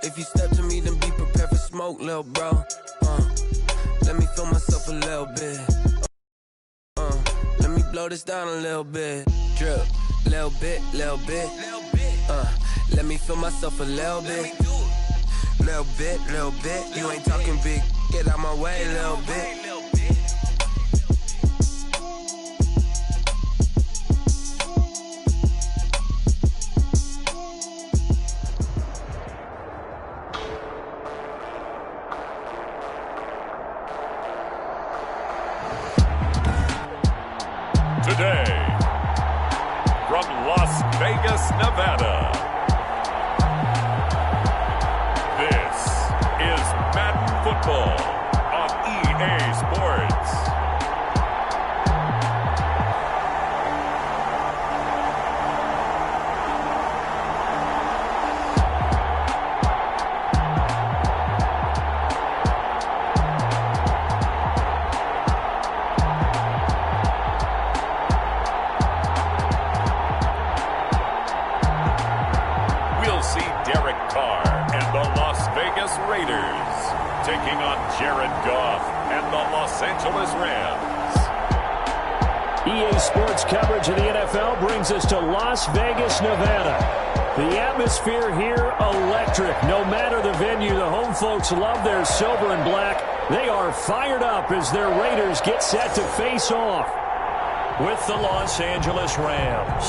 If you step to me, then be prepared for smoke, lil' bro. Let me feel myself a little bit. Let me blow this down a little bit. Drip, little bit, little bit. Let me feel myself a little bit. Little bit, little bit. You ain't talking big. Get out my way, little bit. Today, from Las Vegas, Nevada, this is Madden Football on EA Sports. Raiders taking on Jared Goff and the Los Angeles Rams. EA Sports coverage of the NFL brings us to Las Vegas, Nevada. The atmosphere here, electric. No matter the venue, the home folks love their silver and black. They are fired up as their Raiders get set to face off with the Los Angeles Rams.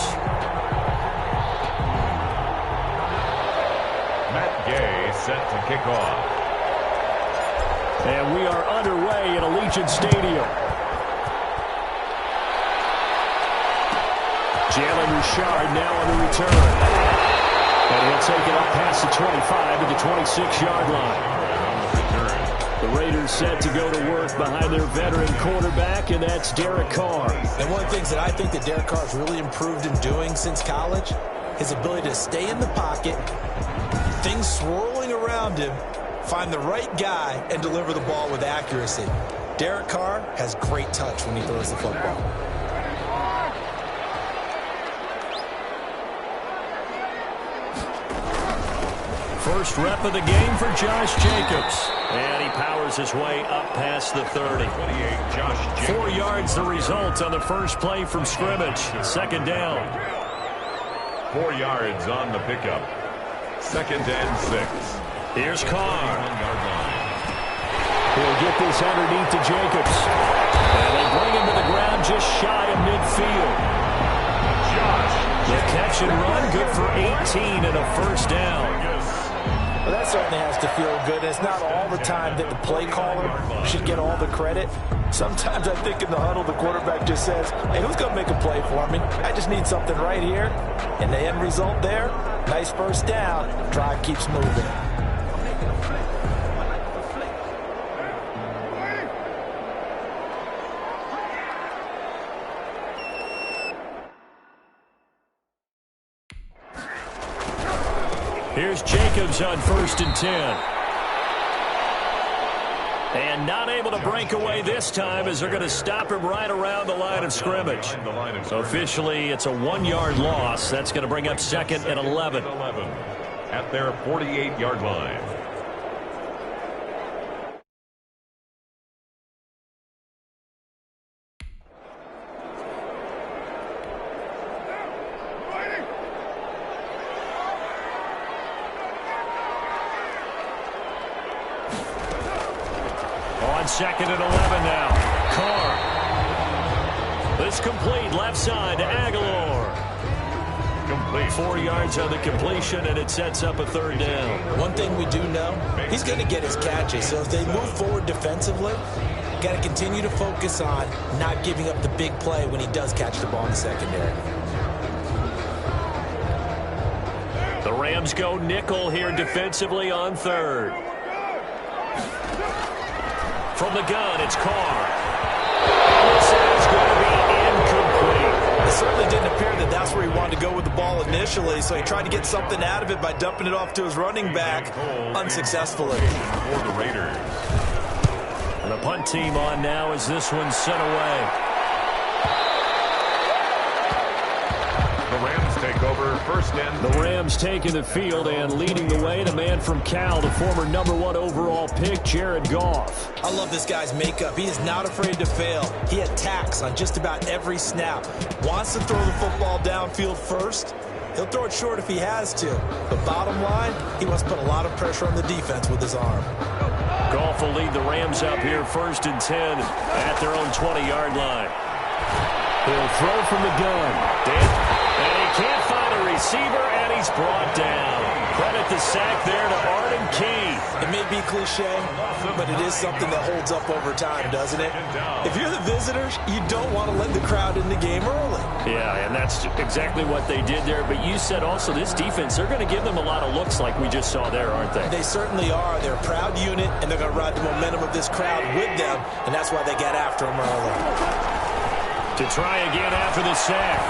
Set to kick off. And we are underway at Allegiant Stadium. Jalen Richard now on the return. And he'll take it up past the 25 to the 26-yard line. The Raiders set to go to work behind their veteran quarterback, and that's Derek Carr. And one of the things that I think that Derek Carr has really improved in doing since college, his ability to stay in the pocket, things swirling around him, find the right guy, and deliver the ball with accuracy. Derek Carr has great touch when he throws the football. First rep of the game for Josh Jacobs. And he powers his way up past the 30. 28, Josh Jacobs. 4 yards the result on the first play from scrimmage. Second down. 4 yards on the pickup. Second and 6. Here's Carr. He'll get this underneath to Jacobs. And they bring him to the ground just shy of midfield. The catch and run, good for 18 and a first down. Well, that certainly has to feel good. It's not all the time that the play caller should get all the credit. Sometimes I think in the huddle, the quarterback just says, hey, who's going to make a play for me? I just need something right here. And the end result there, nice first down. Drive keeps moving. Here's Jacobs on 1st and 10. And not able to break away this time as they're going to stop him right around the line of scrimmage. So officially, it's a 1-yard loss. That's going to bring up second and 11. At their 48-yard line. On second and 11 now. Carr. This complete left side to Aguilar. Complete. 4 yards on the completion, and it sets up a third down. One thing we do know, he's going to get his catches. So if they move forward defensively, got to continue to focus on not giving up the big play when he does catch the ball in the secondary. The Rams go nickel here defensively on third. From the gun, it's Carr. This is going to be incomplete. It certainly didn't appear that that's where he wanted to go with the ball initially, so he tried to get something out of it by dumping it off to his running back unsuccessfully. For the Raiders. And the punt team on now as this one's sent away. The Rams take over first and The Rams taking the field and leading the way. The man from Cal, the former #1 overall pick, Jared Goff. I love this guy's makeup. He is not afraid to fail. He attacks on just about every snap. Wants to throw the football downfield first. He'll throw it short if he has to. But bottom line, he wants to put a lot of pressure on the defense with his arm. Goff will lead the Rams up here 1st and 10 at their own 20-yard line. He'll throw from the gun. And he can't find a receiver, and he's brought down. Credit the sack there to Arden Key. It may be cliche, but it is something that holds up over time, doesn't it? If you're the visitors, you don't want to let the crowd in the game early. Yeah, and that's exactly what they did there. But you said also this defense, they're going to give them a lot of looks like we just saw there, aren't they? They certainly are. They're a proud unit, and they're going to ride the momentum of this crowd with them, and that's why they got after them early. To try again after the sack.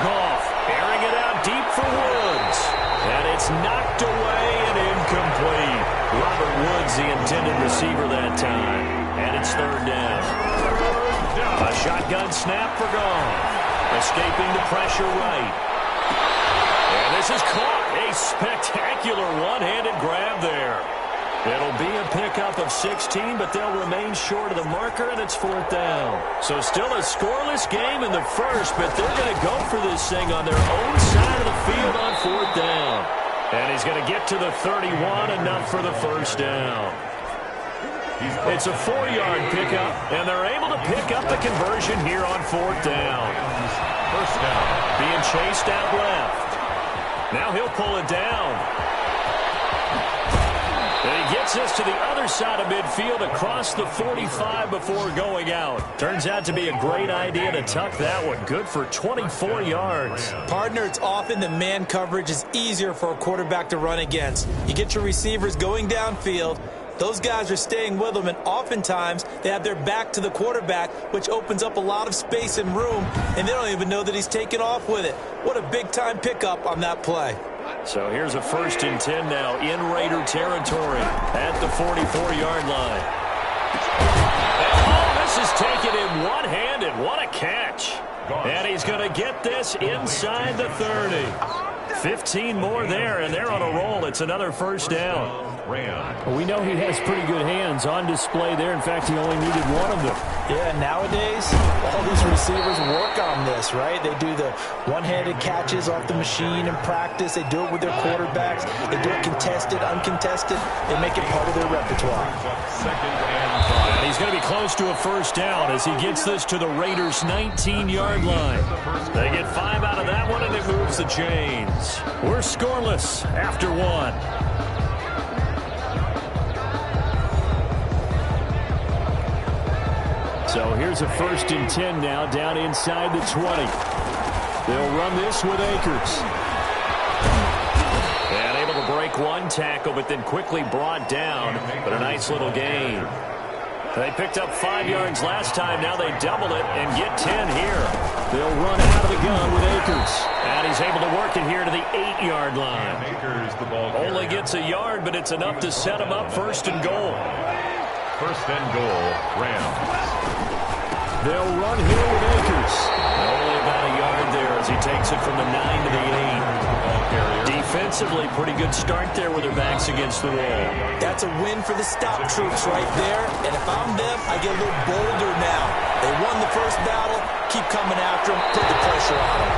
Goff airing it out deep for Woods. And it's knocked away and incomplete. Robert Woods, the intended receiver that time. And it's 3rd down. A shotgun snap for Goff. Escaping the pressure right. And this is caught. A spectacular one-handed grab there. It'll be a pickup of 16, but they'll remain short of the marker, and it's 4th down. So still a scoreless game in the first, but they're going to go for this thing on their own side of the field on 4th down. And he's going to get to the 31, enough for the 1st down. It's a 4-yard pickup, and they're able to pick up the conversion here on 4th down. first down. Being chased out left. Now he'll pull it down. And he gets us to the other side of midfield across the 45 before going out. Turns out to be a great idea to tuck that one. Good for 24 yards. Partner, it's often that man coverage is easier for a quarterback to run against. You get your receivers going downfield. Those guys are staying with them, and oftentimes they have their back to the quarterback, which opens up a lot of space and room, and they don't even know that he's taken off with it. What a big-time pickup on that play. So here's a 1st and 10 now in Raider territory at the 44-yard line. And this is taken in one-handed. What a catch. And he's going to get this inside the 30. 15 more there, and they're on a roll. It's another 1st down. Well, we know he has pretty good hands on display there. In fact, he only needed one of them. Yeah, nowadays, all these receivers work on this, right? They do the one-handed catches off the machine in practice. They do it with their quarterbacks. They do it contested, uncontested. They make it part of their repertoire. And he's going to be close to a 1st down as he gets this to the Raiders' 19-yard line. They get 5 out of that one, and it moves the chains. We're scoreless after 1. So here's a 1st and 10 now down inside the 20. They'll run this with Akers. And able to break one tackle, but then quickly brought down. But a nice little gain. They picked up 5 yards last time. Now they double it and get 10 here. They'll run out of the gun with Akers. And he's able to work it here to the 8-yard line. Only gets a yard, but it's enough to set him up 1st and goal. 1st and goal, Rams. They'll run here with Akers. Only about a yard there as he takes it from the 9 to the 8. Defensively, pretty good start there with their backs against the wall. That's a win for the stop troops right there. And if I'm them, I get a little bolder now. They won the first battle. Keep coming after them. Put the pressure on them.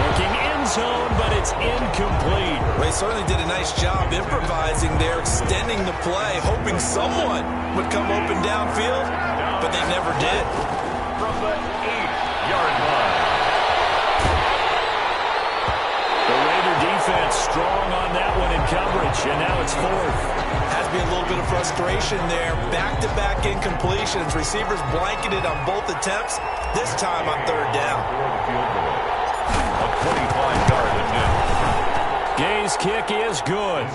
Looking end zone, but it's incomplete. Well, they certainly did a nice job improvising there, extending the play, hoping someone would come open downfield, but they never did. From the 8-yard line. The Raider defense strong on that one in coverage, and now it's 4th. Has to be a little bit of frustration there. Back-to-back incompletions. Receivers blanketed on both attempts, this time on 3rd down. A 25-yard attempt. Gay's kick is good.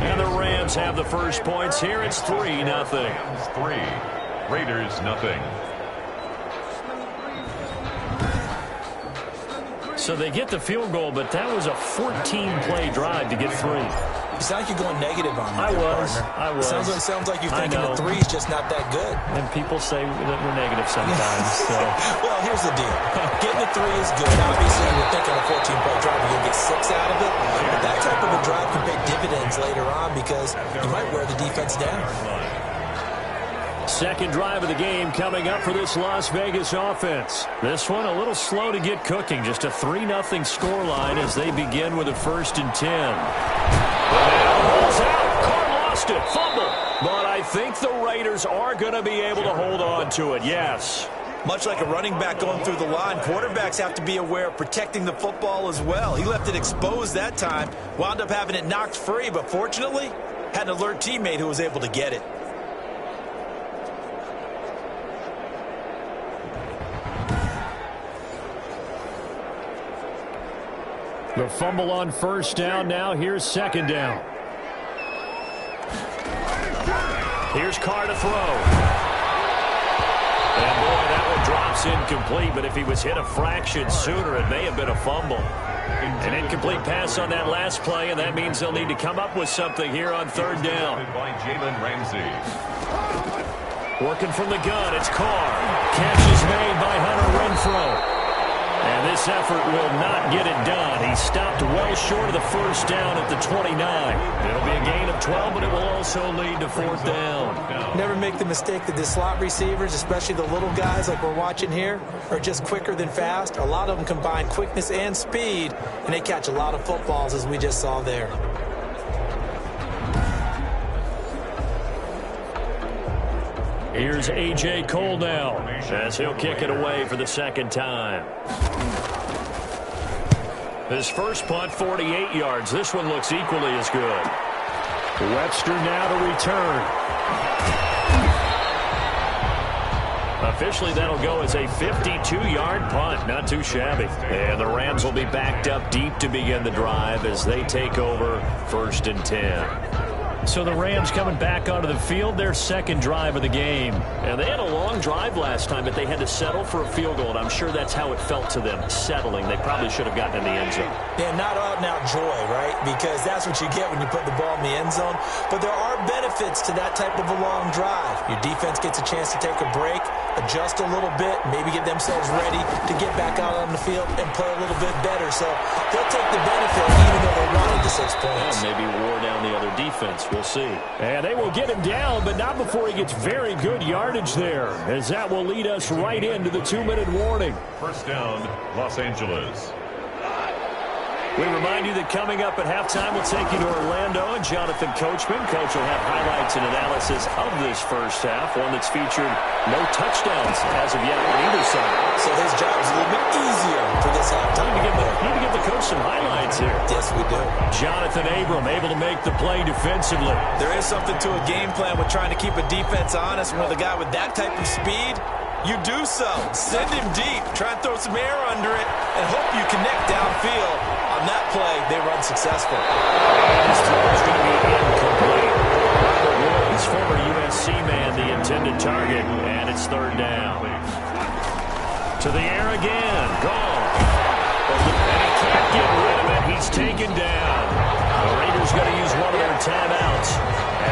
And the Rams have the first points here. It's 3-0. 3. Raiders, nothing. So they get the field goal, but that was a 14-play drive to get 3. You sound like you're going negative on me. I was. Sounds like you're thinking the three's just not that good. And people say that we're negative sometimes. So. Well, here's the deal. Getting the three is good. Obviously, you would think on a 14-point drive you're going to get 6 out of it. But that type of a drive can pay dividends later on because you might wear the defense down. Second drive of the game coming up for this Las Vegas offense. This one a little slow to get cooking. Just a 3-0 scoreline as they begin with a 1st and 10. Ball's out. Carr lost it. Fumble. But I think the Raiders are going to be able to hold on to it. Yes. Much like a running back going through the line, quarterbacks have to be aware of protecting the football as well. He left it exposed that time. Wound up having it knocked free, but fortunately had an alert teammate who was able to get it. The fumble on 1st down. Now here's 2nd down. Here's Carr to throw. And boy, that one drops incomplete, but if he was hit a fraction sooner, it may have been a fumble. An incomplete pass on that last play, and that means they'll need to come up with something here on 3rd down. Working from the gun, it's Carr. Catch is made by Hunter Renfrow. And this effort will not get it done. He stopped well short of the 1st down at the 29. It'll be a gain of 12, but it will also lead to 4th down. Never make the mistake that the slot receivers, especially the little guys like we're watching here, are just quicker than fast. A lot of them combine quickness and speed, and they catch a lot of footballs, as we just saw there. Here's A.J. Cole now as he'll kick it away for the 2nd time. His first punt, 48 yards. This one looks equally as good. Webster now to return. Officially, that'll go as a 52-yard punt. Not too shabby. And the Rams will be backed up deep to begin the drive as they take over 1st and 10. So the Rams coming back onto the field, their 2nd drive of the game. And they had a long drive last time, but they had to settle for a field goal, and I'm sure that's how it felt to them, settling. They probably should have gotten in the end zone. Yeah, not out-and-out joy, right? Because that's what you get when you put the ball in the end zone. But there are benefits to that type of a long drive. Your defense gets a chance to take a break, adjust a little bit, maybe get themselves ready to get back out on the field and play a little bit better. So they'll take the benefit even though they wanted the 6 points. Yeah, maybe wore down the other defense. We'll see. And they will get him down, but not before he gets very good yardage there, as that will lead us right into the 2-minute warning. 1st down, Los Angeles. We remind you that coming up at halftime, we'll take you to Orlando and Jonathan Coachman. Coach will have highlights and analysis of this first half, one that's featured no touchdowns as of yet on either side. So his job's a little bit easier for this halftime. Need to give the coach some highlights here. Yes, we do. Jonathan Abram able to make the play defensively. There is something to a game plan with trying to keep a defense honest. When with a guy with that type of speed, you do so. Send him deep. Try and throw some air under it and hope you connect downfield. On that play, they run successful. This throw is going to be incomplete. Robert Woods, former USC man, the intended target, and it's 3rd down. To the air again. Gone. And he can't get rid of it. He's taken down. The Raiders going to use one of their timeouts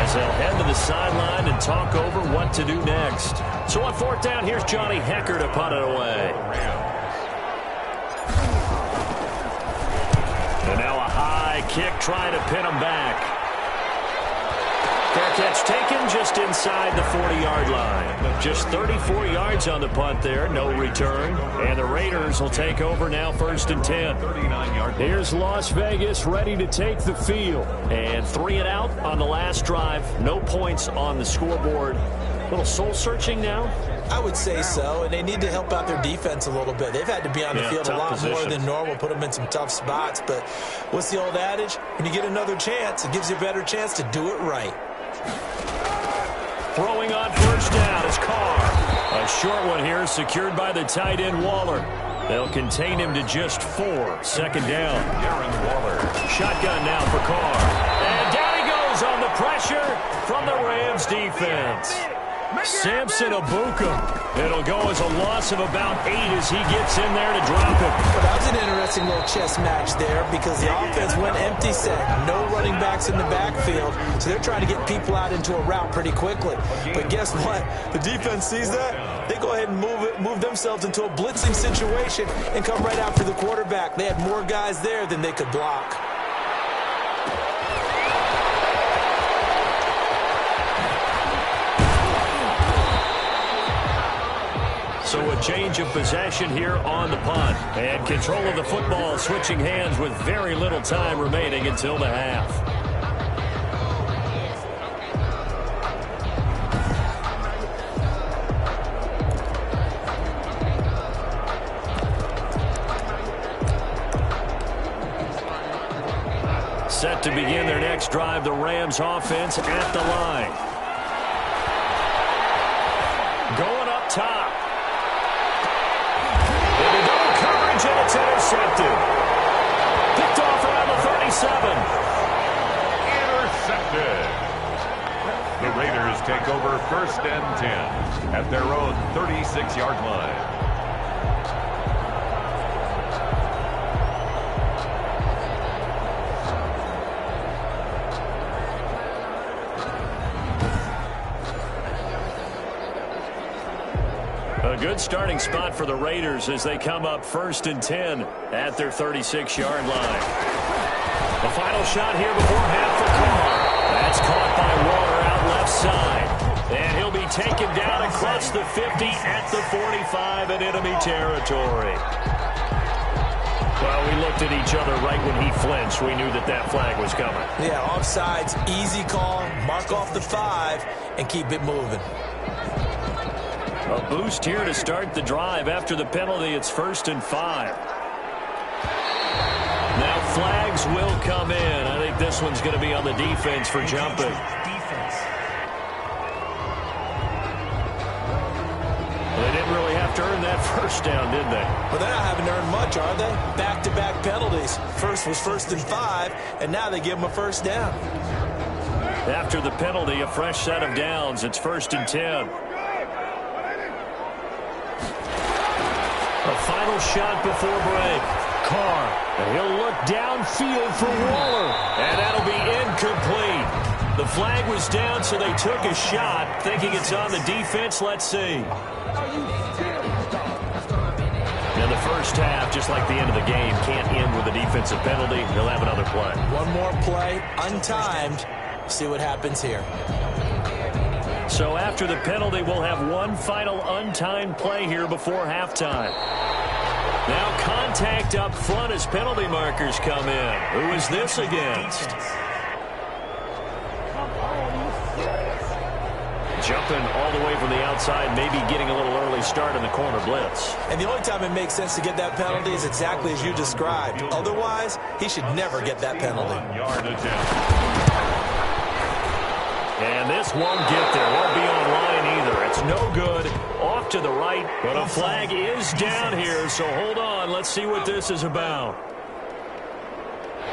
as they'll head to the sideline and talk over what to do next. So on 4th down, here's Johnny Hecker to punt it away. And now a high kick trying to pin him back. Fair catch taken just inside the 40-yard line. Just 34 yards on the punt there, no return. And the Raiders will take over now 1st and 10. Here's Las Vegas ready to take the field. And 3 and out on the last drive. No points on the scoreboard. A little soul-searching now. I would say so, and they need to help out their defense a little bit. They've had to be on the field a lot more than normal, put them in some tough spots. But what's the old adage? When you get another chance, it gives you a better chance to do it right. Throwing on 1st down is Carr. A short one here secured by the tight end Waller. They'll contain him to just 4. 2nd down. Shotgun now for Carr. And down he goes on the pressure from the Rams defense. Samson Ibuka. It'll go as a loss of about 8 as he gets in there to drop it. Well, that was an interesting little chess match there because the offense went empty set. No running backs in the backfield, so they're trying to get people out into a route pretty quickly. But guess what? The defense sees that. They go ahead and move themselves into a blitzing situation and come right after the quarterback. They had more guys there than they could block. So a change of possession here on the punt. And control of the football switching hands with very little time remaining until the half. Set to begin their next drive, the Rams offense at the line. Going up top. And it's intercepted. Picked off around the 37. Intercepted. The Raiders take over 1st and 10 at their own 36-yard line. A good starting spot for the Raiders as they come up 1st and 10 at their 36-yard line. The final shot here before half for Carr. That's caught by Waller out left side. And he'll be taken down across the 50 at the 45 in enemy territory. Well, we looked at each other right when he flinched. We knew that that flag was coming. Yeah, offsides, easy call, mark off the 5, and keep it moving. A boost here to start the drive. After the penalty, it's 1st and 5. Now flags will come in. I think this one's going to be on the defense for jumping. They didn't really have to earn that first down, did they? Well, they're not having to earn much, are they? Back-to-back penalties. First was 1st and 5, and now they give them a first down. After the penalty, a fresh set of downs. It's 1st and 10. A final shot before break. Carr. And he'll look downfield for Waller. And that'll be incomplete. The flag was down, so they took a shot. Thinking it's on the defense. Let's see. Now the first half, just like the end of the game, can't end with a defensive penalty. They'll have another play. One more play, untimed. See what happens here. So after the penalty, we'll have one final untimed play here before halftime. Now contact up front as penalty markers come in. Who is this against? Jumping all the way from the outside, maybe getting a little early start in the corner blitz. And the only time it makes sense to get that penalty is exactly as you described. Otherwise, he should never get that penalty. 1-yard attempt. And this won't get there. Won't be on line either. It's no good. Off to the right, but a flag is down here, so hold on. Let's see what this is about.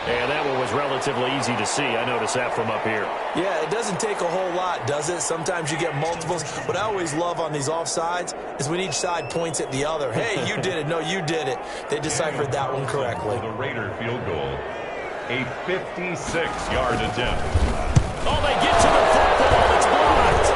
And that one was relatively easy to see. I noticed that from up here. Yeah, it doesn't take a whole lot, does it? Sometimes you get multiples. What I always love on these offsides is when each side points at the other. Hey, you did it. No, you did it. They deciphered that one correctly. The Raider field goal. A 56-yard attempt. Oh, they get to the football. It's blocked.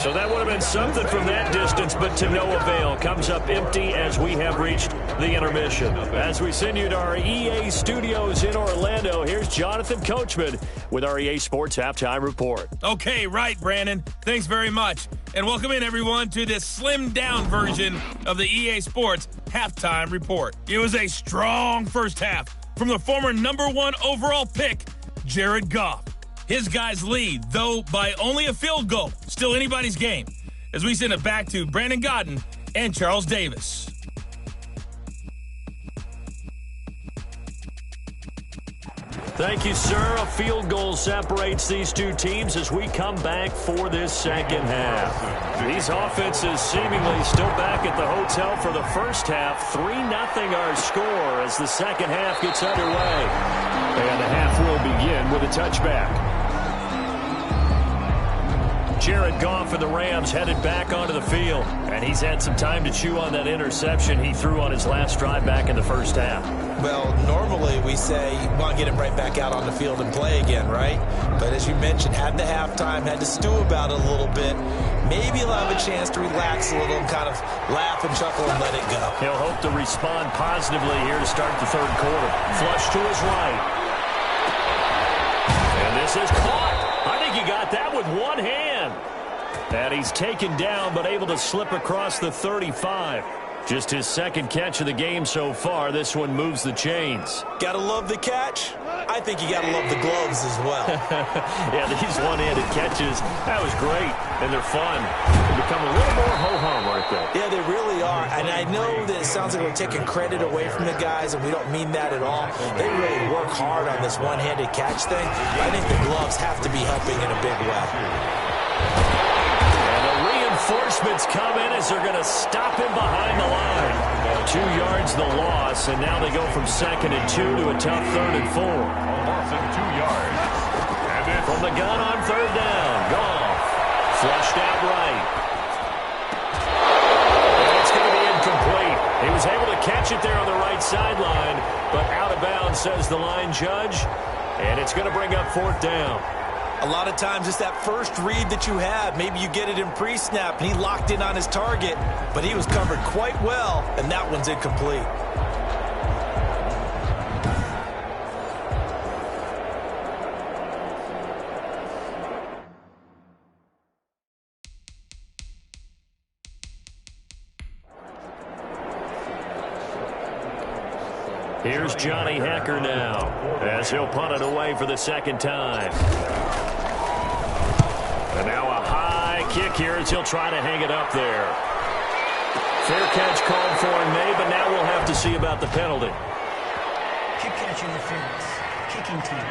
So that would have been something from that distance, but to no avail. Comes up empty as we have reached the intermission. As we send you to our EA studios in Orlando, here's Jonathan Coachman with our EA Sports Halftime Report. Okay, right, Brandon. Thanks very much. And welcome in, everyone, to this slimmed-down version of the EA Sports Halftime Report. It was a strong first half from the former #1 overall pick, Jared Goff. His guys lead, though by only a field goal. Still anybody's game. As we send it back to Brandon Godden and Charles Davis. Thank you, sir. A field goal separates these two teams as we come back for this second half. These offenses seemingly still back at the hotel for the first half. 3-0 our score as the second half gets underway. And the half will begin with a touchback. Jared Goff and the Rams headed back onto the field. And he's had some time to chew on that interception he threw on his last drive back in the first half. Well, normally we say you want to get him right back out on the field and play again, right? But as you mentioned, had the halftime, had to stew about it a little bit. Maybe he'll have a chance to relax a little and kind of laugh and chuckle and let it go. He'll hope to respond positively here to start the third quarter. Flush to his right. And this is caught. I think he got that with one hand. And he's taken down but able to slip across the 35. Just his second catch of the game so far. This one moves the chains. Gotta love the catch. I think you gotta love the gloves as well. Yeah, these one-handed catches, that was great. And they're fun. They become a little more ho-hum, aren't they? Yeah, they really are. And I know that it sounds like we're taking credit away from the guys, and we don't mean that at all. They really work hard on this one-handed catch thing. I think the gloves have to be helping in a big way. Reinforcements come in as they're going to stop him behind the line. 2 yards the loss, and now they go from 2nd and 2 to a tough 3rd and 4. A loss of 2 yards. And from the gun on 3rd down. Goff. Flushed out right. And it's going to be incomplete. He was able to catch it there on the right sideline, but out of bounds, says the line judge. And it's going to bring up 4th down. A lot of times it's that first read that you have. Maybe you get it in pre-snap, and he locked in on his target, but he was covered quite well, and that one's incomplete. Here's Johnny Hacker now, as he'll punt it away for the second time. And now a high kick here as he'll try to hang it up there. Fair catch called for and made, but now we'll have to see about the penalty. Kick catch interference. Kicking team.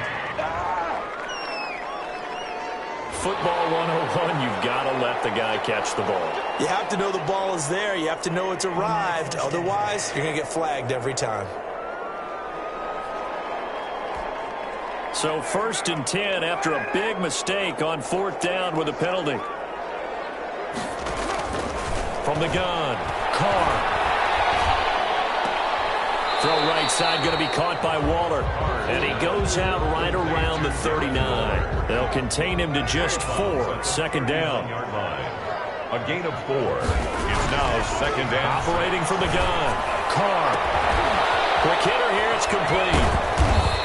Football 101, you've got to let the guy catch the ball. You have to know the ball is there. You have to know it's arrived. Otherwise, you're going to get flagged every time. So 1st and 10 after a big mistake on 4th down with a penalty. From the gun, Carr. Throw right side going to be caught by Waller. And he goes out right around the 39. They'll contain him to just 4. 2nd down. a gain of 4. It's now 2nd and operating from the gun. Carr. Quick hitter here. It's complete.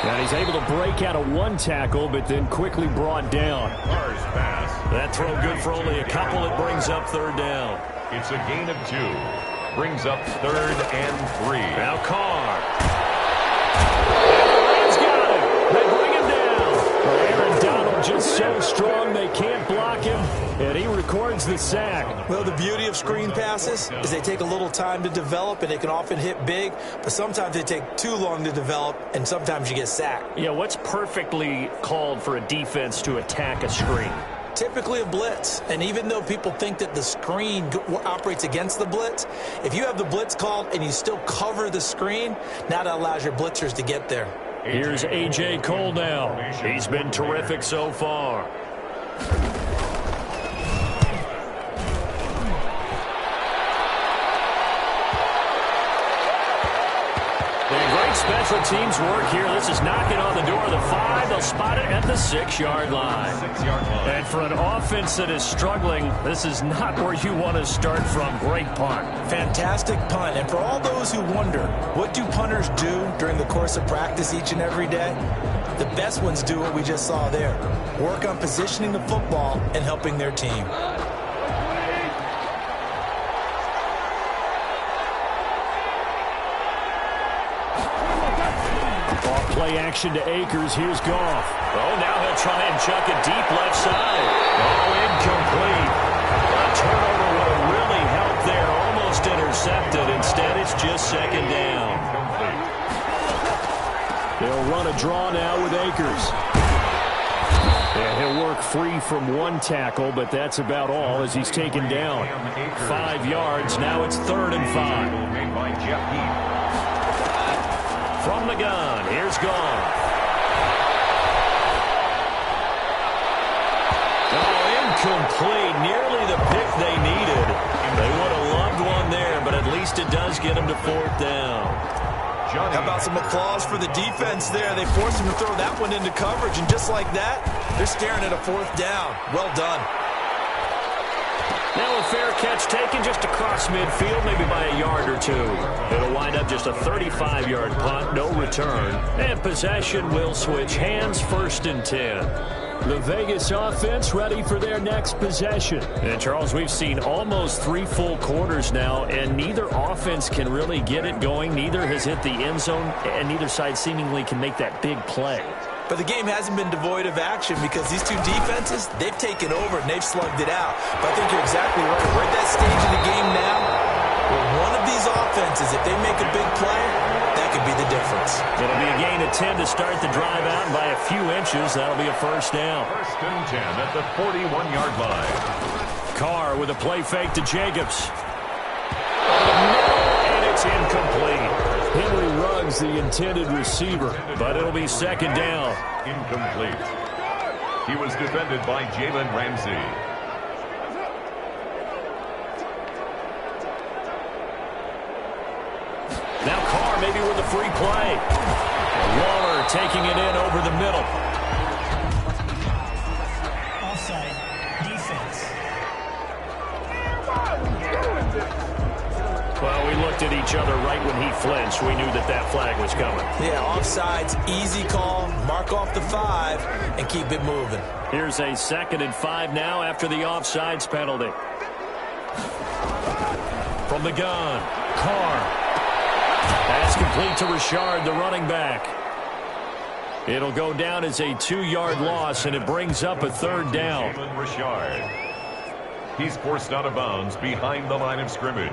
And he's able to break out of one tackle, but then quickly brought down. Carr's pass. That throw good for only a couple. It brings up 3rd down. It's a gain of 2. Brings up 3rd and 3. Now Carr. And the Rams got him. They bring him down. Aaron Donald just so strong they can't block him, and he records the sack. Well, the beauty of screen passes is they take a little time to develop, and they can often hit big, but sometimes they take too long to develop, and sometimes you get sacked. Yeah, what's perfectly called for a defense to attack a screen? Typically a blitz, and even though people think that the screen operates against the blitz, if you have the blitz called and you still cover the screen, now that allows your blitzers to get there. Here's A.J. Cole now. He's been terrific so far. Special teams work here. This is knocking on the door of the 5. They'll spot it at the 6-yard line. And for an offense that is struggling, this is not where you want to start from. Great punt. Fantastic punt. And for all those who wonder, what do punters do during the course of practice each and every day? The best ones do what we just saw there. Work on positioning the football and helping their team. Play action to Akers. Here's Goff. Oh, now he'll try and chuck it deep left side. Oh, incomplete. A turnover would have really helped there. Almost intercepted. Instead, it's just 2nd down. They'll run a draw now with Akers. And he'll work free from one tackle, but that's about all as he's taken down. 5 yards. Now it's 3rd and 5. Made by Jeff Heath. From the gun, here's Goff. Oh, Incomplete. Nearly the pick they needed. They would have loved one there, but at least it does get them to fourth down. How about some applause for the defense there? They forced him to throw that one into coverage, and just like that, they're staring at a fourth down. Well done. Now a fair catch taken just across midfield, maybe by a yard or two. It'll wind up just a 35-yard punt, no return. And possession will switch hands, 1st and 10. The Vegas offense ready for their next possession. And, Charles, we've seen almost 3 full quarters now, and neither offense can really get it going. Neither has hit the end zone, and neither side seemingly can make that big play. But the game hasn't been devoid of action because these two defenses, they've taken over and they've slugged it out. But I think you're exactly right. We're at that stage of the game now where one of these offenses, if they make a big play, that could be the difference. It'll be a gain of 10 to start the drive out, and by a few inches, that'll be a 1st down. 1st and 10 at the 41-yard line. Carr with a play fake to Jacobs. And it's incomplete. Henry Ruggs, the intended receiver, but it'll be 2nd down. Incomplete. He was defended by Jalen Ramsey. Now Carr maybe with a free play. Waller taking it in over the middle. Offside. Defense. Well, we looked at each other right when he flinched. We knew that that flag was coming. Yeah, offsides, easy call, mark off the 5, and keep it moving. Here's a 2nd and 5 now after the offsides penalty. From the gun, Carr. Pass complete to Richard, the running back. It'll go down as a 2-yard loss, and it brings up a 3rd down. Richard. He's forced out of bounds behind the line of scrimmage.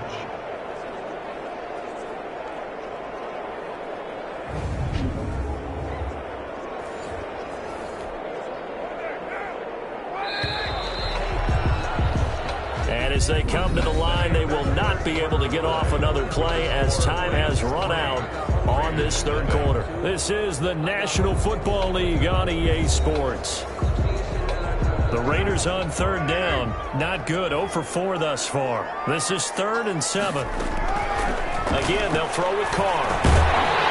And as they come to the line, they will not be able to get off another play as time has run out on this 3rd quarter. This is the National Football League on EA Sports. The Raiders on 3rd down. Not good. 0 for 4 thus far. This is 3rd and 7. Again, they'll throw with Carr.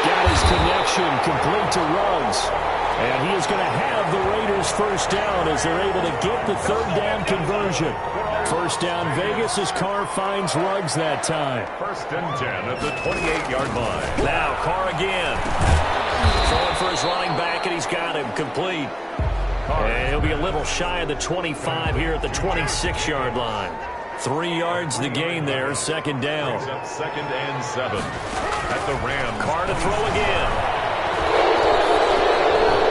Got his connection complete to Ruggs. And he is going to have the Raiders 1st down as they're able to get the 3rd down conversion. 1st down Vegas as Carr finds Ruggs that time. 1st and 10 at the 28-yard line. Now Carr again. Throwing for his running back, and he's got him complete. And he'll be a little shy of the 25 here at the 26-yard line. 3 yards the gain there, 2nd down. 2nd and 7 at the Rams. Carr to throw again.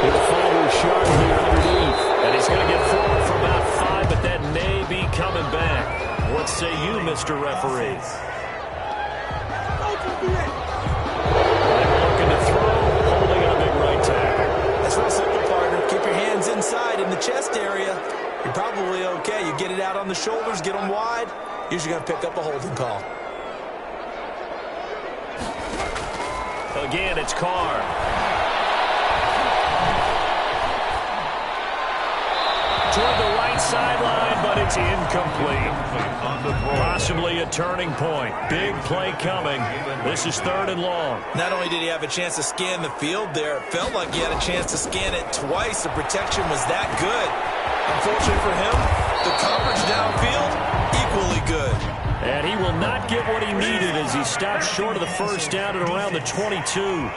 He'll find Richard here underneath. And he's going to get forward for about 5, but that may be coming back. What say you, Mr. Referee? Looking to throw, holding on a big right tackle. That's real simple, partner. Keep your hands inside in the chest area. You're probably okay. You get it out on the shoulders, get them wide. Usually going to pick up a holding call. Again, it's Carr. Toward the right sideline, but it's incomplete. Possibly a turning point. Big play coming. This is 3rd and long. Not only did he have a chance to scan the field there, it felt like he had a chance to scan it twice. The protection was that good. Unfortunately for him, the coverage downfield, equally good. And he will not get what he needed as he stopped short of the 1st down at around the 22.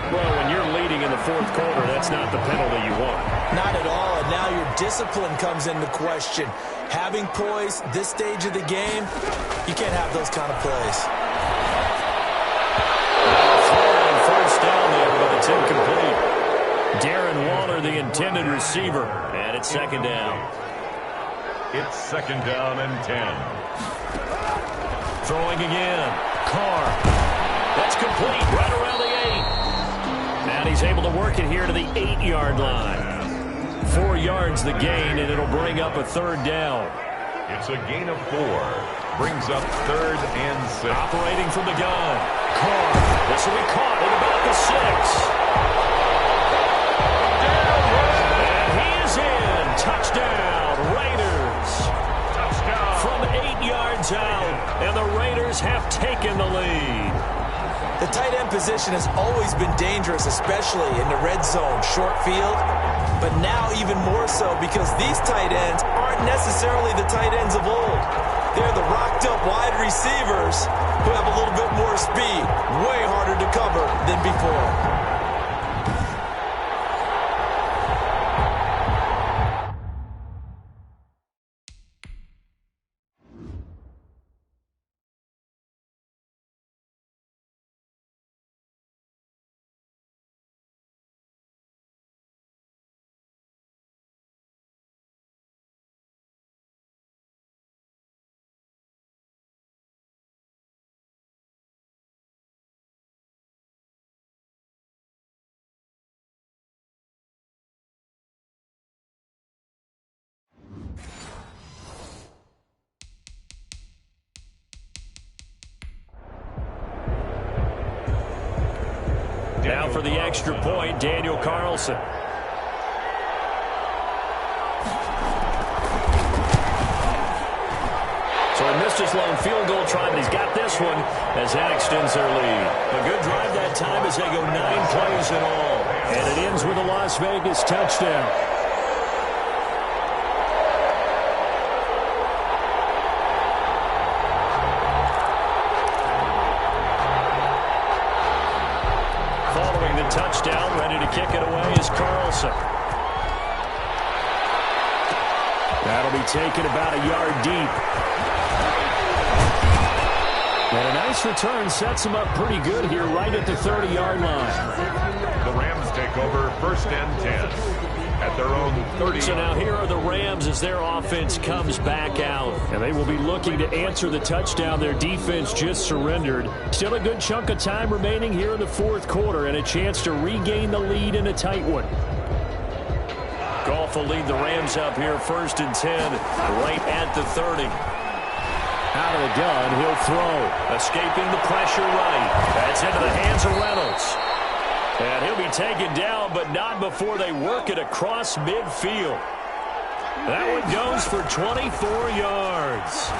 Well, when you're leading in the 4th quarter, that's not the penalty you want. Not at all, and now your discipline comes into question. Having poise this stage of the game, you can't have those kind of plays. On 1st down there, but it's incomplete. Darren Waller, the intended receiver, and it's 2nd down. It's 2nd down and 10. Throwing again. Carr. That's complete right around the 8. And he's able to work it here to the 8-yard line. 4 yards the gain, and it'll bring up a 3rd down. It's a gain of 4. Brings up 3rd and 6. Operating from the gun. Carr. This will be caught at about the 6. And he position has always been dangerous, especially in the red zone, short field. But now even more so because these tight ends aren't necessarily the tight ends of old. They're the rocked-up wide receivers who have a little bit more speed. Way harder to cover than before. Now for the extra point, Daniel Carlson. So he missed his lone field goal try, but he's got this one as that extends their lead. A good drive that time as they go 9 plays in all. And it ends with a Las Vegas touchdown. Touchdown, ready to kick it away is Carlson. That'll be taken about a yard deep. And a nice return sets him up pretty good here right at the 30-yard line. The Rams take over 1st and 10 at their own 30. So now here are the Rams as their offense comes back out. And they will be looking to answer the touchdown their defense just surrendered. Still a good chunk of time remaining here in the 4th quarter and a chance to regain the lead in a tight one. Goff will lead the Rams up here 1st and 10 right at the 30. Out of the gun, he'll throw. Escaping the pressure right. That's into the hands of Reynolds. And he'll be taken down, but not before they work it across midfield. That one goes for 24 yards.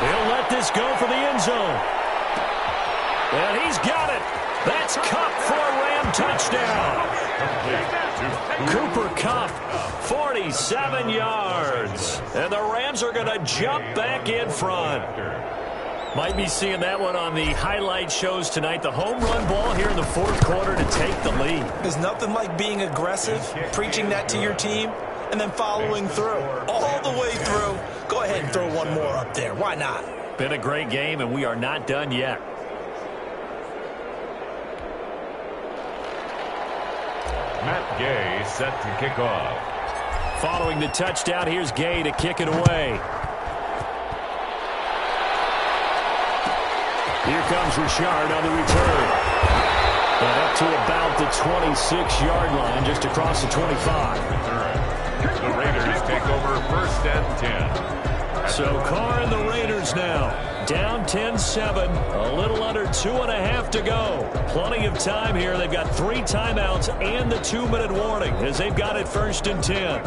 He'll let this go for the end zone. And he's got it. That's Kupp for a Ram touchdown. Cooper Kupp, 47 yards. And the Rams are going to jump back in front. Might be seeing that one on the highlight shows tonight. The home run ball here in the 4th quarter to take the lead. There's nothing like being aggressive, preaching that to your team, and then following through. All the way through. Go ahead and throw one more up there. Why not? Been a great game, and we are not done yet. Matt Gay set to kick off. Following the touchdown, here's Gay to kick it away. Here comes Richard on the return. And up to about the 26-yard line, just across the 25. The Raiders take over 1st and 10. So Carr and the Raiders now down 10-7, a little under 2.5 to go. Plenty of time here. They've got 3 timeouts and the 2-minute warning as they've got it 1st and 10.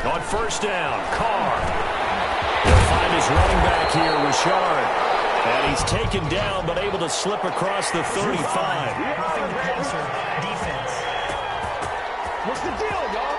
On 1st down, Carr. He'll find his running back here, Richard. And he's taken down, but able to slip across the 35. Roughing the passer, defense. What's the deal, y'all?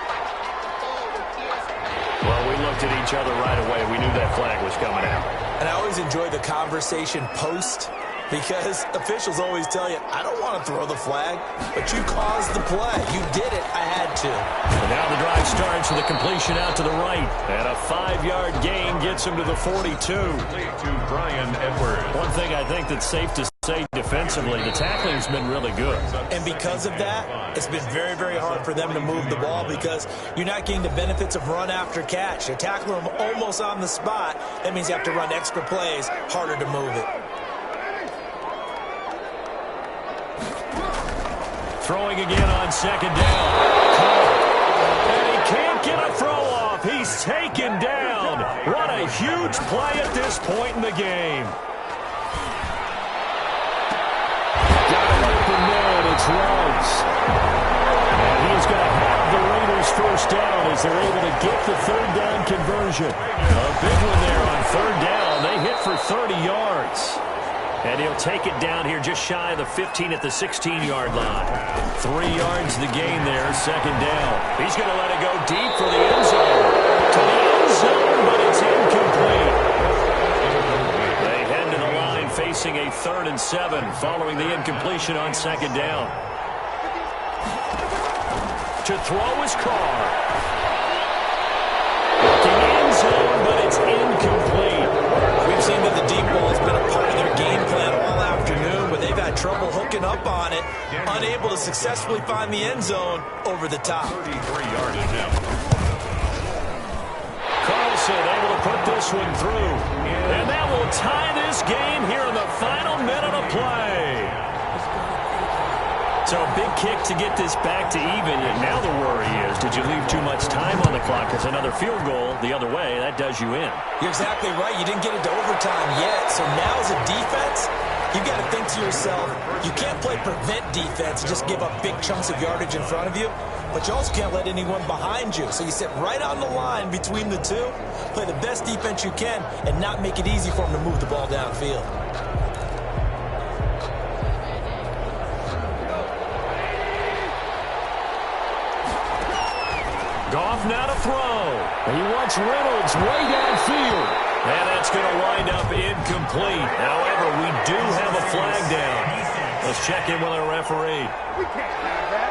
Well, we looked at each other right away. We knew that flag was coming out. And I always enjoy the conversation post because officials always tell you, I don't want to throw the flag, but you caused the play. You did it. I had to. And now the drive starts with a completion out to the right. And a 5-yard gain gets him to the 42. To Brian Edwards. One thing I think that's safe to say defensively, the tackling's been really good. And because of that, it's been very, very hard for them to move the ball because you're not getting the benefits of run after catch. You're tackling them almost on the spot. That means you have to run extra plays, harder to move it. Throwing again on 2nd down. And he can't get a throw off. He's taken down. What a huge play at this point in the game. Got it open there, and it's Ruggs. And he's going to have the Raiders first down as they're able to get the third down conversion. A big one there on third down. They hit for 30 yards. And he'll take it down here just shy of the 15 at the 16-yard line. 3 yards the gain there, second down. He's going to let it go deep for the end zone. To the end zone, but it's incomplete. They head to the line facing a 3rd and 7 following the incompletion on second down. To throw his car. Looking end zone, but it's incomplete. We've seen that the deep ball has been a part of their game plan all afternoon, but they've had trouble hooking up on it, unable to successfully find the end zone over the top. 33-yard attempt. Carlson able to put this one through. And that will tie this game here in the final minute of play. So a big kick to get this back to even. And now the worry is, did you leave too much time on the clock? Because another field goal the other way, that does you in. You're exactly right. You didn't get it to overtime yet. So now as a defense, you've got to think to yourself, you can't play prevent defense and just give up big chunks of yardage in front of you. But you also can't let anyone behind you. So you sit right on the line between the two, play the best defense you can, and not make it easy for them to move the ball downfield. Goff now to throw. He wants Reynolds way downfield. And that's going to wind up incomplete. However, we do have a flag down. Let's check in with our referee. We can't have that.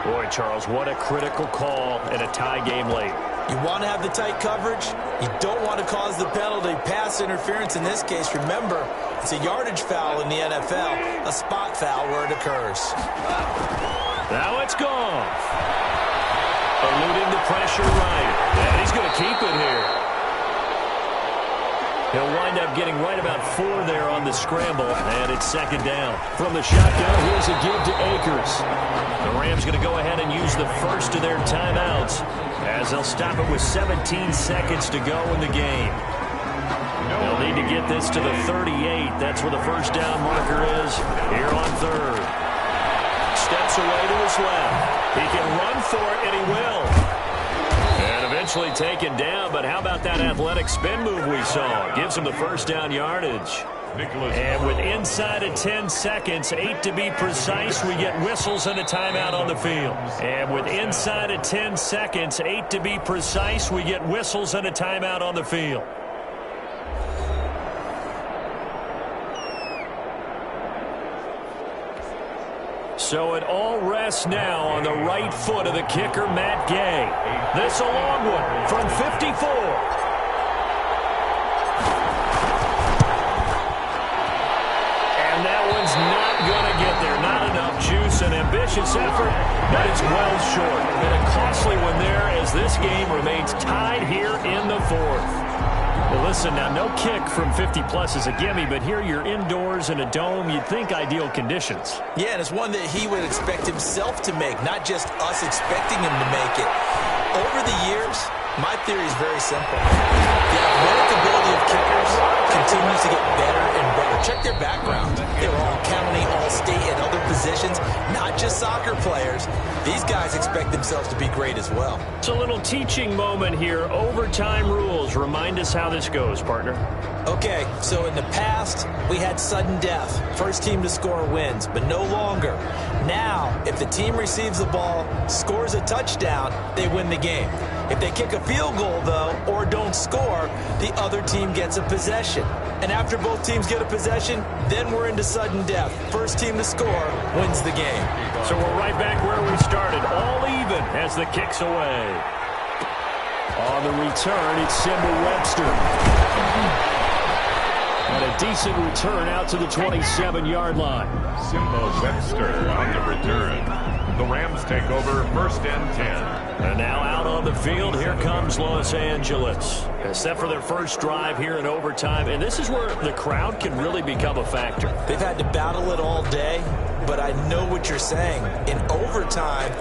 Boy, Charles, what a critical call in a tie game late. You want to have the tight coverage. You don't want to cause the penalty. Pass interference in this case. Remember, it's a yardage foul in the NFL, a spot foul where it occurs. Now it's Goff. Eluding the pressure right. And he's going to keep it here. He'll wind up getting right about 4 there on the scramble. And it's second down. From the shotgun, here's a give to Akers. The Rams going to go ahead and use the first of their timeouts as they'll stop it with 17 seconds to go in the game. They'll need to get this to the 38. That's where the first down marker is here on third. Steps away to his left. He can run for it, and he will. And eventually taken down, but how about that athletic spin move we saw? Gives him the first down yardage. And with inside of 10 seconds, 8 to be precise, we get whistles and a timeout on the field. And with inside of 10 seconds, 8 to be precise, we get whistles and a timeout on the field. So it all rests now on the right foot of the kicker, Matt Gay. This a long one from 54. And that one's not going to get there. Not enough juice, an ambitious effort, but it's well short. And a costly one there as this game remains tied here in the fourth. Well, listen, now, no kick from 50-plus is a gimme, but here you're indoors in a dome. You'd think ideal conditions. Yeah, and it's one that he would expect himself to make, not just us expecting him to make it. Over the years, my theory is very simple. The athletic ability of kickers continues to get better and better. Check their background. They were all county, all state, and other positions, not just soccer players. These guys expect themselves to be great as well. It's a little teaching moment here. Overtime rules. Remind us how this goes, partner. Okay, so in the past, we had sudden death. First team to score wins, but no longer. Now, if the team receives the ball, scores a touchdown, they win the game. If they kick a field goal, though, or don't score, the other team gets a possession. And after both teams get a possession, then we're into sudden death. First team to score wins the game. So we're right back where we started, all even as the kick's away. On the return, it's Simba Webster. And a decent return out to the 27-yard line. Simba Webster on the return. The Rams take over first and 10. And now out on the field, here comes Los Angeles. Set for their first drive here in overtime. And this is where the crowd can really become a factor. They've had to battle it all day, but I know what you're saying. In overtime,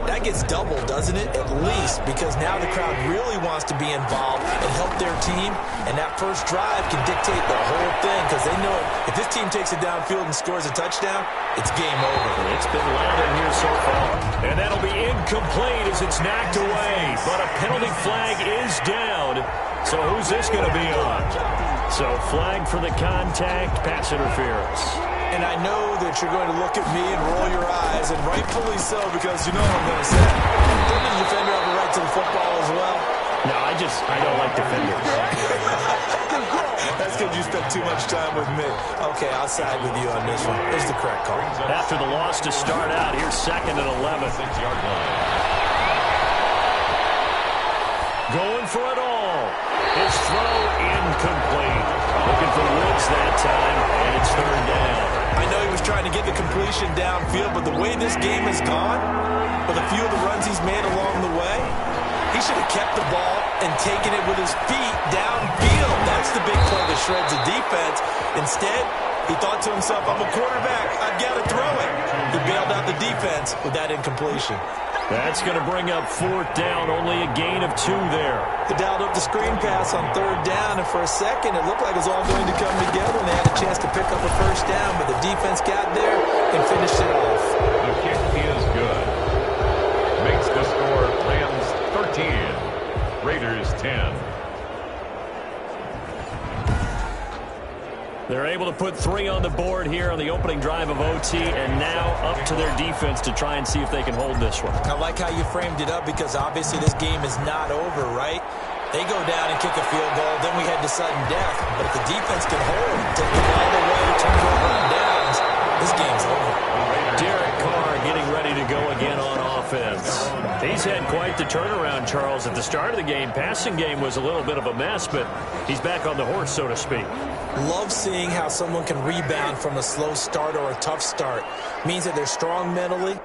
that gets doubled, doesn't it? At least, because now the crowd really wants to be involved and help their team, and that first drive can dictate the whole thing because they know if this team takes it downfield and scores a touchdown, it's game over. It's been loud in here so far. And that'll be incomplete as it's knocked away. But a penalty flag is down. So who's this going to be on? So flag for the contact, pass interference. And I know that you're going to look at me and roll your eyes, and rightfully so, because you know what I'm going to say. Doesn't the defender have a right to the football as well? No, I don't like defenders. That's because you spent too much time with me. Okay, I'll side with you on this one. Here's the correct call. After the loss to start out, here's 2nd and 11. 6-yard line. Going for it all. His throw incomplete. Looking for Woods that time, and it's 3rd down. I know he was trying to get the completion downfield, but the way this game has gone, with a few of the runs he's made along the way, he should have kept the ball and taken it with his feet downfield. That's the big play that shreds the defense. Instead, he thought to himself, I'm a quarterback, I've got to throw it. He bailed out the defense with that incompletion. That's going to bring up 4th down, only a gain of 2 there. They dialed up the screen pass on 3rd down, and for a second, it looked like it was all going to come together, and they had a chance to pick up a 1st down, but the defense got there and finished it off. The kick is good. Makes the score Rams 13, Raiders 10. They're able to put 3 on the board here on the opening drive of OT, and now up to their defense to try and see if they can hold this one. I like how you framed it up because obviously this game is not over, right? They go down and kick a field goal, then we head to sudden death. But if the defense can hold, take the ball away, turn it over on downs, this game's over. Derek Carr getting ready to go again on offense. He's had quite the turnaround, Charles. At the start of the game, passing game was a little bit of a mess, but he's back on the horse, so to speak. Love seeing how someone can rebound from a slow start or a tough start. Means that they're strong mentally.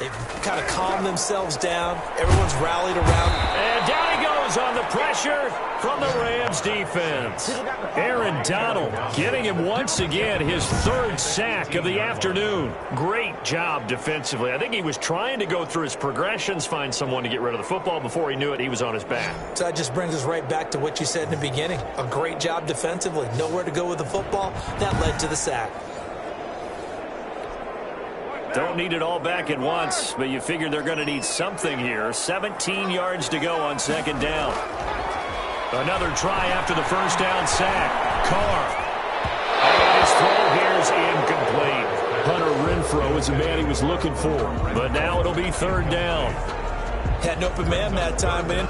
They've kind of calmed themselves down. Everyone's rallied around. And down he goes on the pressure from the Rams defense. Aaron Donald getting him once again his 3rd sack of the afternoon. Great job defensively. I think he was trying to go through his progressions, find someone to get rid of the football. Before he knew it, he was on his back. So that just brings us right back to what you said in the beginning. A great job defensively. Nowhere to go with the football. That led to the sack. Don't need it all back at once, but you figure they're going to need something here. 17 yards to go on 2nd down. Another try after the 1st down sack. Carr. And his throw here is incomplete. Hunter Renfrow is the man he was looking for, but now it'll be 3rd down. Had an open man that time, man.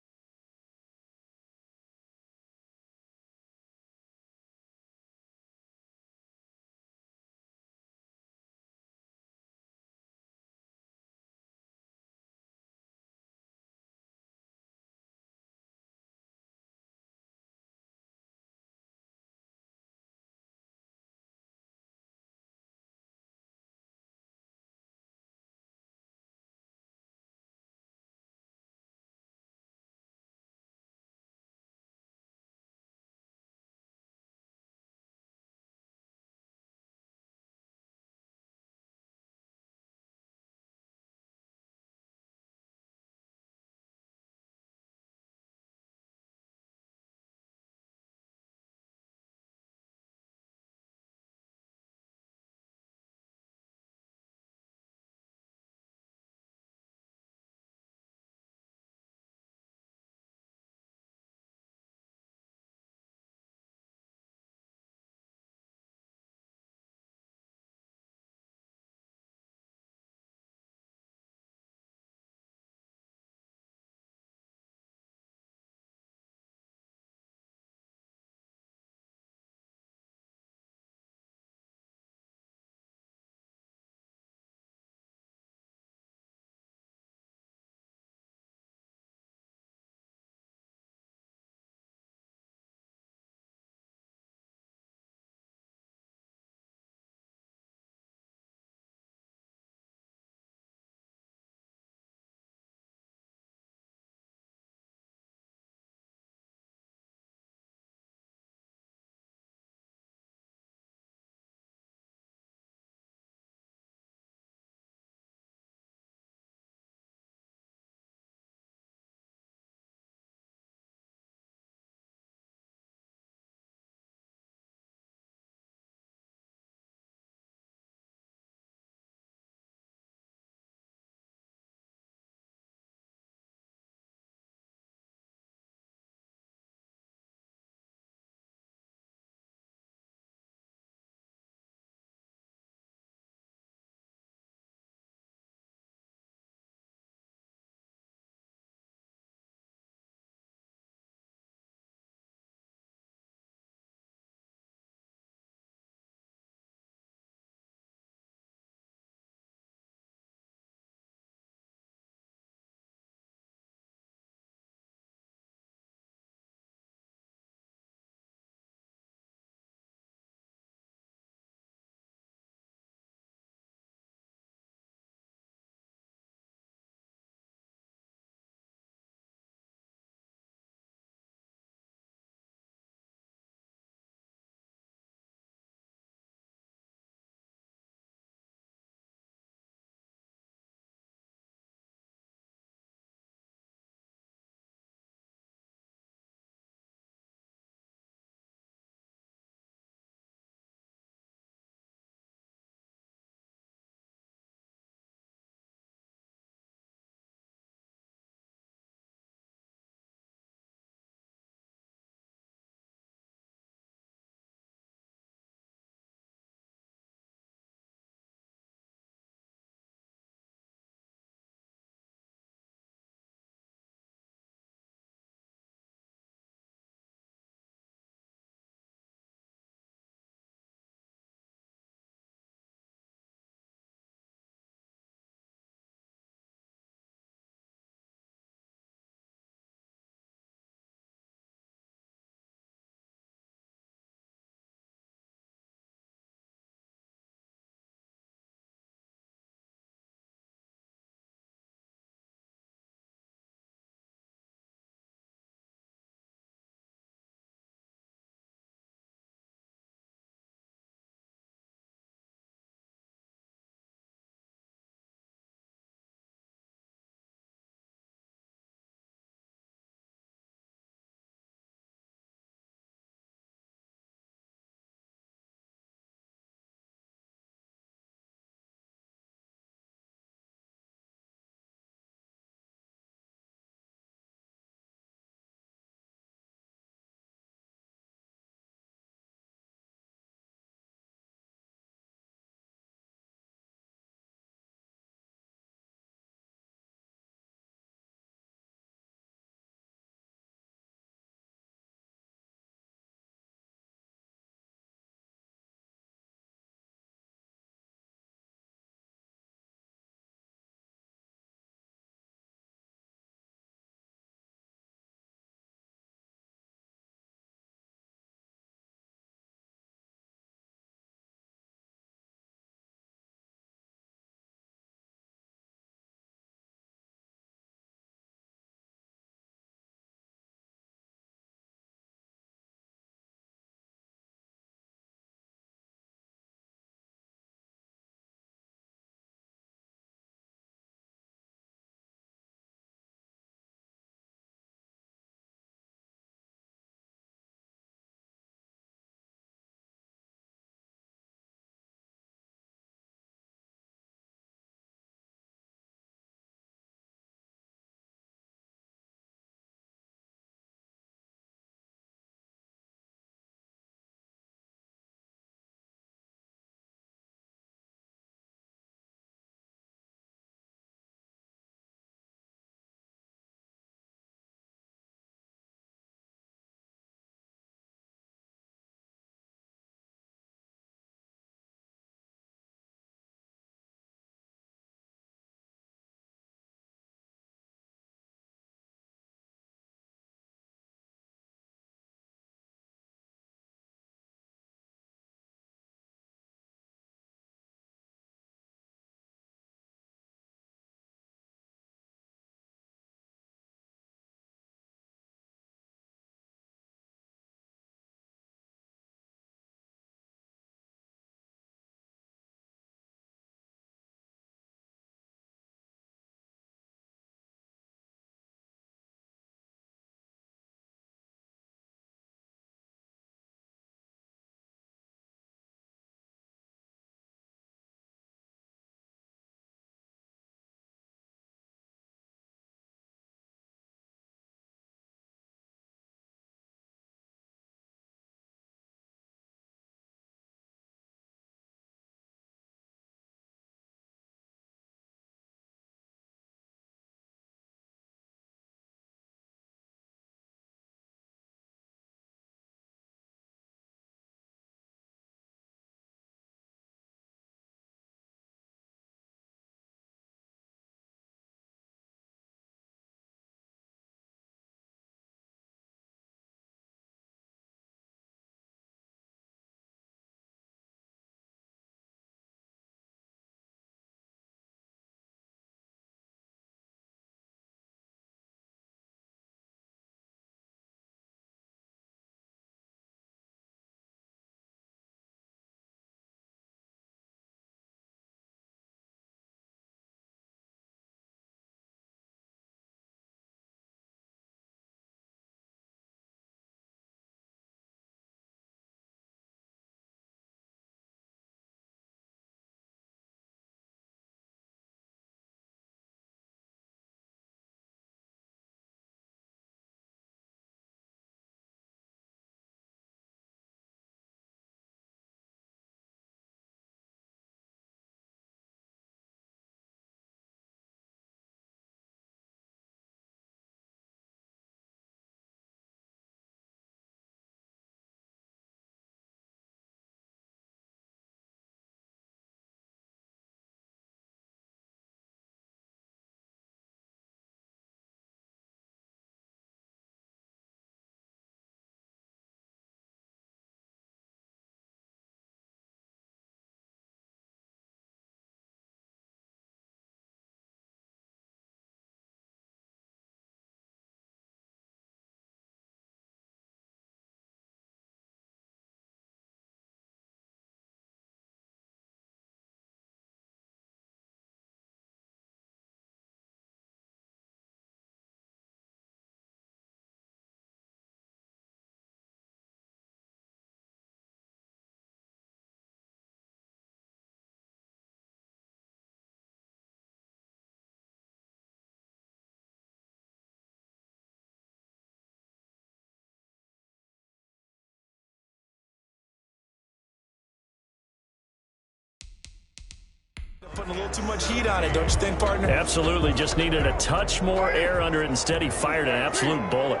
Putting a little too much heat on it, don't you think, partner? Absolutely. Just needed a touch more air under it. Instead, he fired an absolute bullet.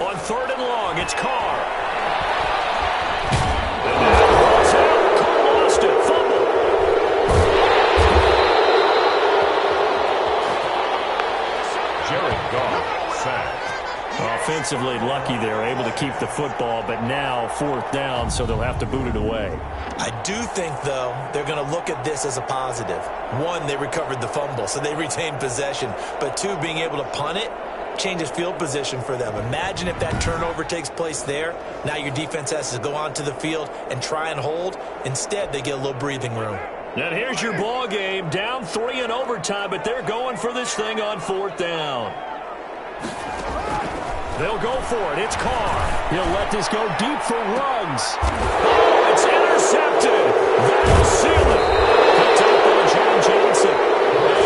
On 3rd and long, it's Carr. Carr lost it. Fumble. Jared Goff, sacked. Offensively lucky they're able to keep the football, but now 4th down, so they'll have to boot it away. I do think, though, they're going to look at this as a positive. 1, they recovered the fumble, so they retained possession. But 2, being able to punt it changes field position for them. Imagine if that turnover takes place there. Now your defense has to go onto the field and try and hold. Instead, they get a little breathing room. And here's your ball game. Down 3 in overtime, but they're going for this thing on 4th down. They'll go for it. It's Carr. He'll let this go deep for Ruggs. Oh, it's intercepted. That'll seal it. Picked up by John Johnson.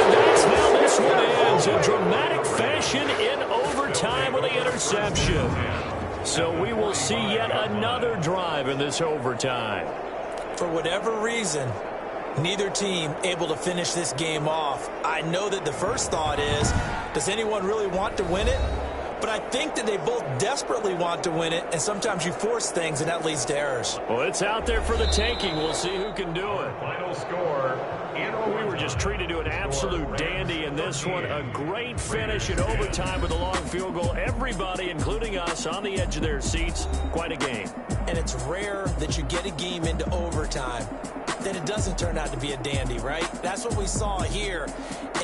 And that's how this one ends. A dramatic fashion in overtime with the interception. So we will see yet another drive in this overtime. For whatever reason, neither team able to finish this game off. I know that the first thought is, does anyone really want to win it? But I think that they both desperately want to win it, and sometimes you force things, and that leads to errors. Well, it's out there for the taking. We'll see who can do it. Final score. We were just treated to an absolute dandy in this one. A great finish in overtime with a long field goal. Everybody, including us, on the edge of their seats. Quite a game. And it's rare that you get a game into overtime that it doesn't turn out to be a dandy, right? That's what we saw here.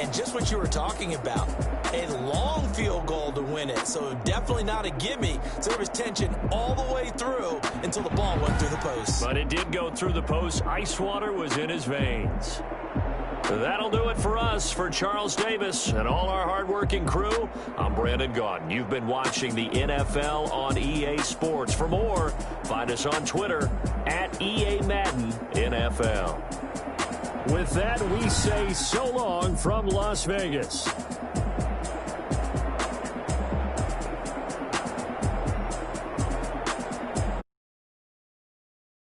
And just what you were talking about, a long field goal to win it. So definitely not a gimme. So there was tension all the way through until the ball went through the post. But it did go through the post. Ice water was in his veins. That'll do it for us. For Charles Davis and all our hardworking crew, I'm Brandon Gaudin. You've been watching the NFL on EA Sports. For more, find us on Twitter at EA Madden NFL. With that, we say so long from Las Vegas.